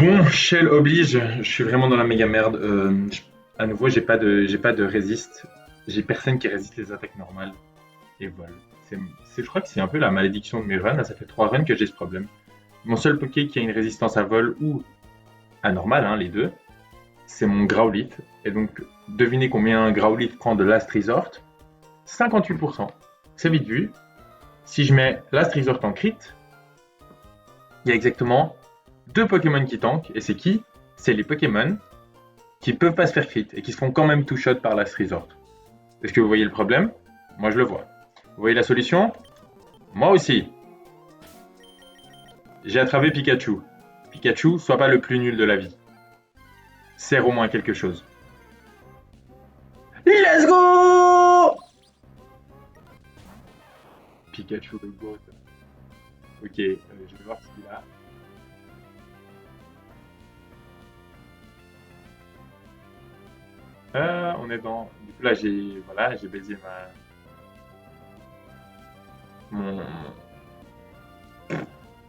Bon, Shell oblige, je suis vraiment dans la méga merde. À nouveau, j'ai pas de résiste. J'ai personne qui résiste les attaques normales et vol. Je crois que c'est un peu la malédiction de mes runs. Là, ça fait 3 runs que j'ai ce problème. Mon seul Poké qui a une résistance à vol ou à normal, hein, les deux, c'est mon Growlithe. Et donc, devinez combien un Growlithe prend de Last Resort? 58%. C'est vite vu. Si je mets Last Resort en crit, il y a exactement deux Pokémon qui tankent. Et c'est qui? C'est les Pokémon qui peuvent pas se faire crit et qui se font quand même two-shot par Last Resort. Est-ce que vous voyez le problème? Moi je le vois. Vous voyez la solution? Moi aussi. J'ai attrapé Pikachu. Pikachu, sois pas le plus nul de la vie. Sert au moins quelque chose. Let's go! Pikachu le goat. Ok, je vais voir ce qu'il a. On est dans. Du coup là j'ai baisé mon.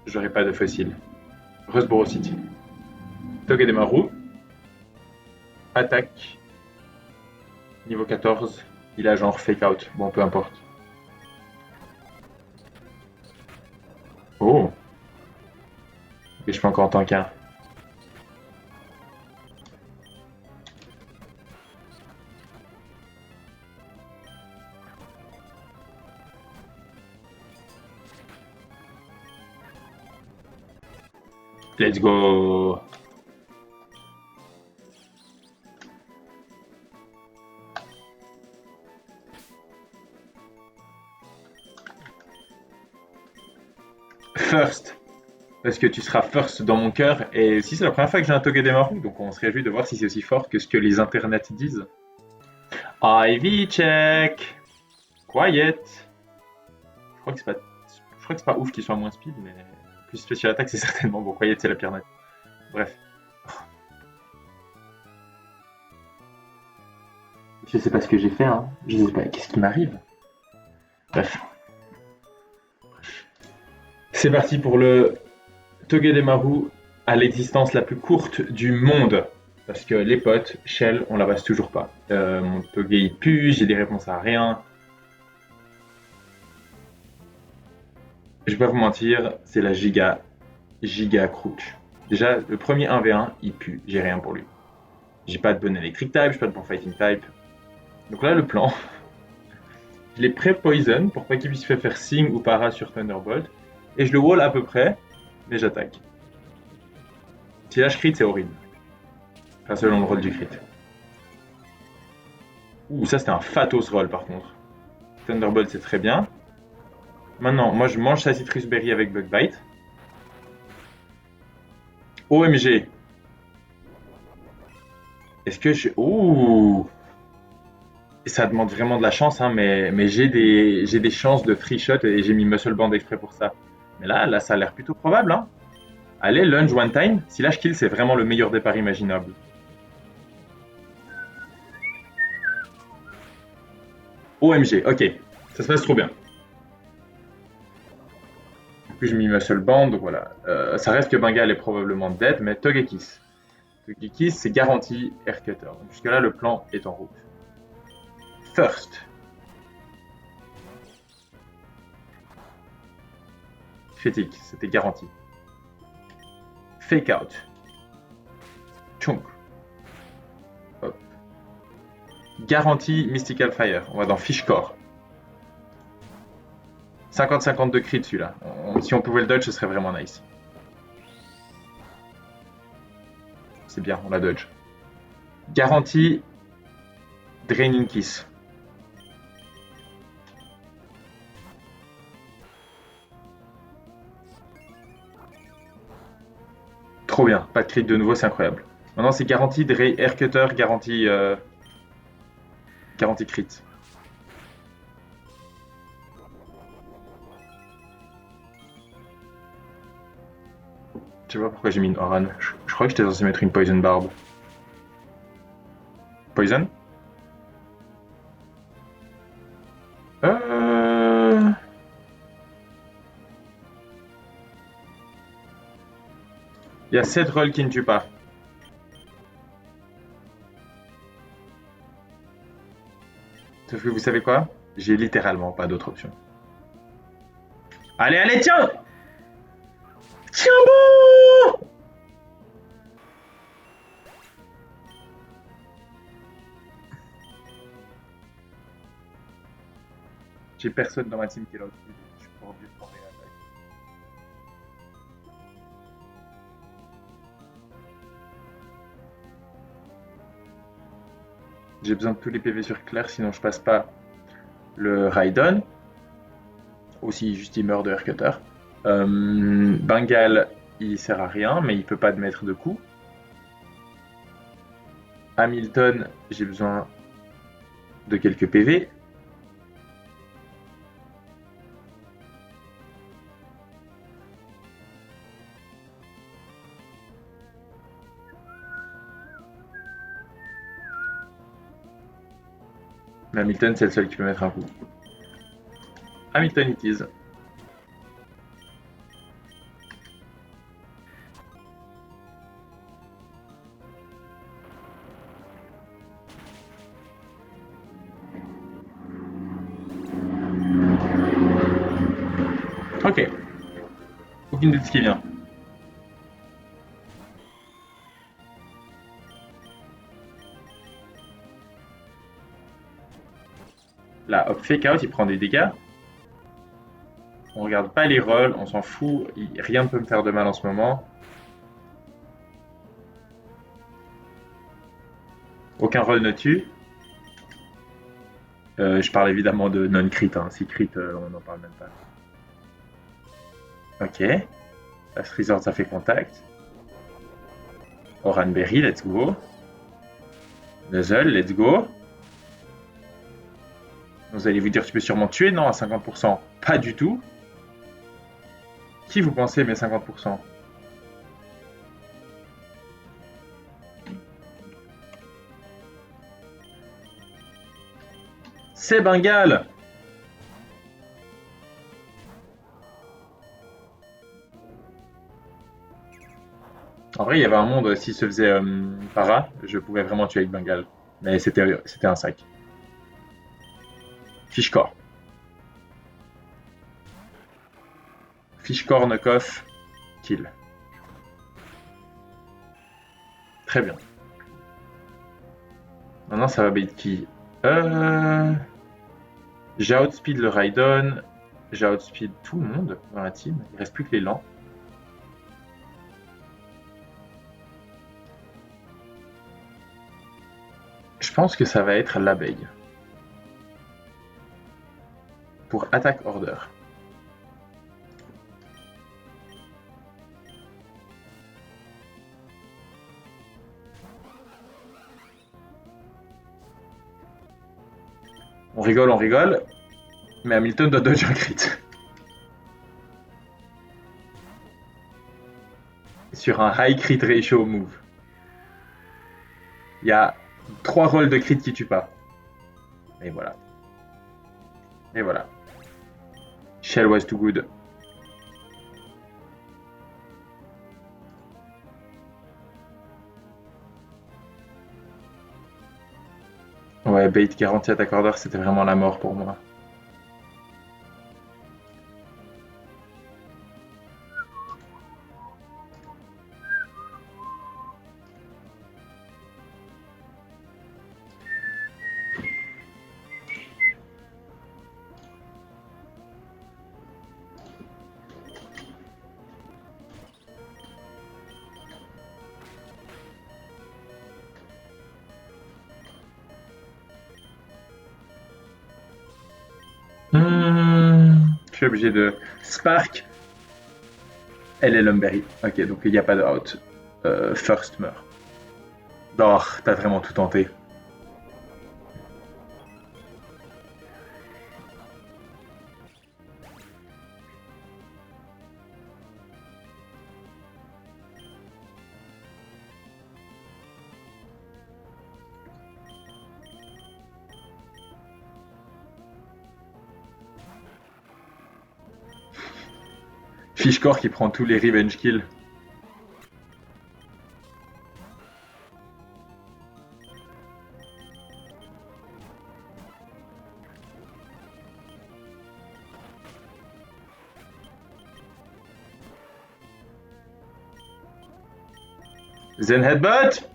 J'aurais pas de fossile. Roseboro City. Togedemaru. Attaque. Niveau 14. Il a genre fake out. Bon, peu importe. Oh! Et je peux encore en tant qu'un. Let's go! First! Parce que tu seras first dans mon cœur. Et si c'est la première fois que j'ai un Togedemaru, donc on se réjouit de voir si c'est aussi fort que ce que les internets disent. Ivy check! Quiet! Je crois que c'est pas, je crois que c'est pas ouf qu'il soit moins speed, mais plus spécial attaque, c'est certainement bon. Quiet, c'est la pire note. Bref. Je sais pas ce que j'ai fait, hein. Je sais pas, qu'est-ce qui m'arrive? Bref. C'est parti pour le Togedemaru à l'existence la plus courte du monde. Parce que les potes, Shell, on la passe toujours pas. Mon Toge il pue, j'ai des réponses à rien. Je vais pas vous mentir, c'est la giga crouch. Déjà, le premier 1v1, il pue, j'ai rien pour lui. J'ai pas de bon electric type, j'ai pas de bon fighting type. Donc là, le plan, je l'ai pré-poison pour pas qu'il puisse faire Sing ou Para sur Thunderbolt. Et je le wall à peu près, mais j'attaque. Si là je crit, c'est horrible. Enfin, selon le rôle du crit. Ouh, ça c'était un fatos roll par contre. Thunderbolt c'est très bien. Maintenant, moi je mange sa citrus berry avec Bug Bite. OMG. Est-ce que je. Ouh. Ça demande vraiment de la chance, hein, mais j'ai des chances de free shot et j'ai mis Muscle Band exprès pour ça. Mais là, ça a l'air plutôt probable. Hein. Allez, lunge one time. Si là je kill, c'est vraiment le meilleur départ imaginable. OMG, ok. Ça se passe trop bien. En plus, j'ai mis Muscle Band, donc voilà. Ça reste que Bengal est probablement dead, mais Togekiss. Togekiss, c'est garanti Aircutter. Donc jusque-là, le plan est en route. First. Critique, c'était garanti. Fake out. Chunk. Hop. Garantie Mystical Fire. On va dans Fishcore. 50-50 de crit celui-là. Si on pouvait le dodge, ce serait vraiment nice. C'est bien, on la dodge. Garantie Draining Kiss. Trop bien, pas de crit de nouveau, c'est incroyable. Maintenant, c'est garantie Air Cutter, garantie crit. Je sais pas pourquoi j'ai mis une Oran. Je crois que j'étais censé mettre une Poison Barb. Poison? Euh... Il y a 7 rôles qui ne tuent pas. Sauf que vous savez quoi? J'ai littéralement pas d'autre option. Allez, allez, tiens! Tiens bon! J'ai personne dans ma team qui est là. Je suis pas obligé de prendre les attaques. J'ai besoin de tous les PV sur Claire, sinon je passe pas le Raidon. Aussi, juste il meurt de Aircutter. Bengal, il sert à rien, mais il peut pas te mettre de coup. Hamilton, j'ai besoin de quelques PV. Mais Hamilton, c'est le seul qui peut mettre un coup. Hamilton it is. Ok. Aucune idée de ce qui vient. Là, hop, fake out, il prend des dégâts. On regarde pas les rolls, on s'en fout. Rien ne peut me faire de mal en ce moment. Aucun roll ne tue. Je parle évidemment de non-crit. Hein. Si crit, on n'en parle même pas. Ok. Last Resort, ça fait contact. Oranberry, let's go. Nuzzle, let's go. Vous allez vous dire, tu peux sûrement tuer, non, à 50%? Pas du tout. Qui vous pensez met 50%? C'est Bengal. En vrai, il y avait un monde, s'il se faisait para, je pouvais vraiment tuer avec Bengal. Mais c'était un sac. Fishcore. Fishcore, knock-off, kill. Très bien. Maintenant, ça va bait qui? J'ai outspeed le Raidon. J'ai outspeed tout le monde dans la team. Il reste plus que les lents. Je pense que ça va être l'abeille. Pour attaque order. On rigole, mais Hamilton doit dodge un crit. Sur un high crit ratio move. Il y a 3 rolls de crit qui tuent pas. Et voilà. Et voilà. Shell was too good. Ouais, bait garantie attaque order, c'était vraiment la mort pour moi. Je suis obligé de. Spark, elle est Lumberry. Ok, donc il n'y a pas de out. First meurt. Oh, t'as vraiment tout tenté. Fishcore qui prend tous les revenge kills. Zen Headbutt.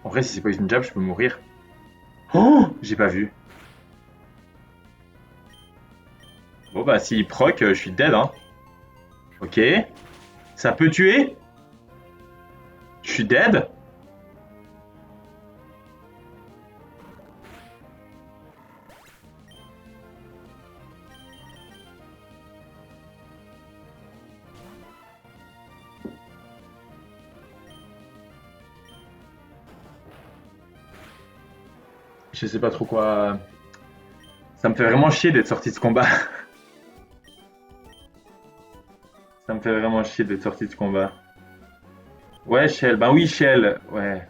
En vrai, si c'est Poison Jab, je peux mourir. Oh, j'ai pas vu. Bon bah s'il proc, je suis dead hein. Ok. Ça peut tuer? Je suis dead? Je sais pas trop quoi. Ça me fait vraiment chier d'être sorti de ce combat. Ça me fait vraiment chier d'être sorti de ce combat. Ouais, Shell. Ben oui, Shell. Ouais.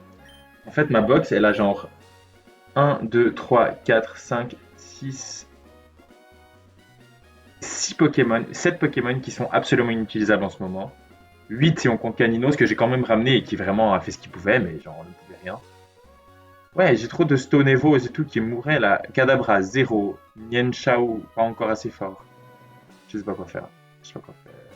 En fait, ma box, elle a genre un, 2, 3, 4, 5, 6, 6 Pokémon, 7 Pokémon qui sont absolument inutilisables en ce moment. 8 si on compte Caninos que j'ai quand même ramené et qui vraiment a fait ce qu'il pouvait, mais genre on ne pouvait rien. Ouais, j'ai trop de Stone Evo et tout qui mourraient là. Kadabra, zéro. Nien Shao, pas encore assez fort. Je sais pas quoi faire. Je sais pas quoi faire.